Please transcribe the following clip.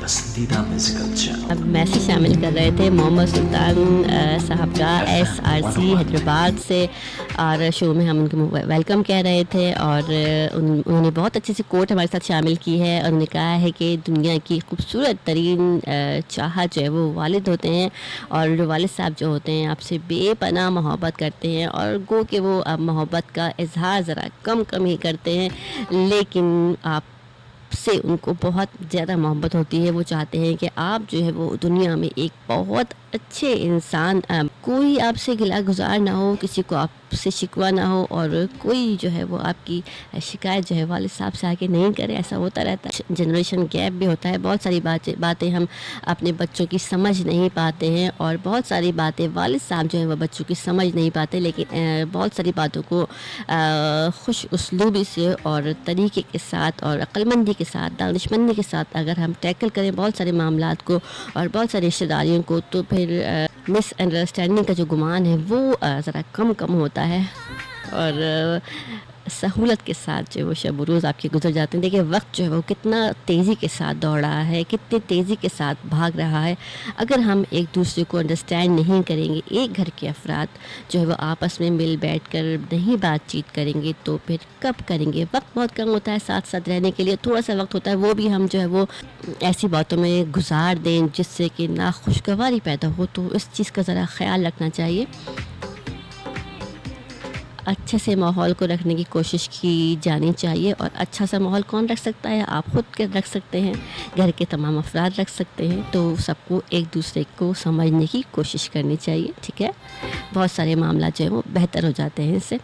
पसंदीदा musical channel. अब message शामिल कर रहे थे मोहम्मद सुल्तान साहब का SRC हैदराबाद से, और शो में हम उनको वेलकम कह रहे थे। और उन्होंने बहुत अच्छी सी कोट हमारे साथ शामिल की है, और उन्होंने कहा है कि दुनिया की खूबसूरत तरीन चाहत जो है वो वालिद होते हैं, और जो वालिद साहब जो होते हैं आपसे बेपनाह मोहब्बत करते हैं, और गो कि वो अब मोहब्बत का इजहार ज़रा कम ही करते हैं, लेकिन आप से उनको बहुत ज़्यादा मोहब्बत होती है। वो चाहते हैं कि आप जो है वो दुनिया में एक बहुत अच्छे इंसान, कोई आपसे गिला गुजार ना हो, किसी को आपसे शिकवा ना हो, और कोई जो है वो आपकी शिकायत जो है वालिद साहब से आके नहीं करे। ऐसा होता रहता है, जनरेशन गैप भी होता है, बहुत सारी बातें हम अपने बच्चों की समझ नहीं पाते हैं, और बहुत सारी बातें वालिद साहब जो है वो बच्चों की समझ नहीं पाते। लेकिन बहुत सारी बातों को खुश उसलूबी से और तरीके के साथ और अक्लमंदी के साथ, दानिशमंदी के साथ अगर हम टैकल करें बहुत सारे मामलात को और बहुत सारी रिश्तेदारियों को, तो फिर मिसअंडरस्टैंडिंग का जो गुमान है वो ज़रा कम होता है, और सहूलत के साथ जो वो शब रोज़ आपके गुजर जाते हैं। देखिए वक्त जो है वो कितना तेज़ी के साथ दौड़ रहा है, कितनी तेज़ी के साथ भाग रहा है। अगर हम एक दूसरे को अंडरस्टैंड नहीं करेंगे, एक घर के अफराद जो है वो आपस में मिल बैठ कर नहीं बातचीत करेंगे, तो फिर कब करेंगे। वक्त बहुत कम होता है साथ साथ रहने के लिए, थोड़ा सा वक्त होता है, वो भी हम जो है वो ऐसी बातों में गुजार दें जिससे कि नाखुशगवारी पैदा हो। तो इस चीज़ का ज़रा ख्याल रखना चाहिए। अच्छे से माहौल को रखने की कोशिश की जानी चाहिए, और अच्छा सा माहौल कौन रख सकता है, आप ख़ुद के रख सकते हैं, घर के तमाम अफराद रख सकते हैं। तो सबको एक दूसरे को समझने की कोशिश करनी चाहिए, ठीक है। बहुत सारे मामला जो है वो बेहतर हो जाते हैं इससे।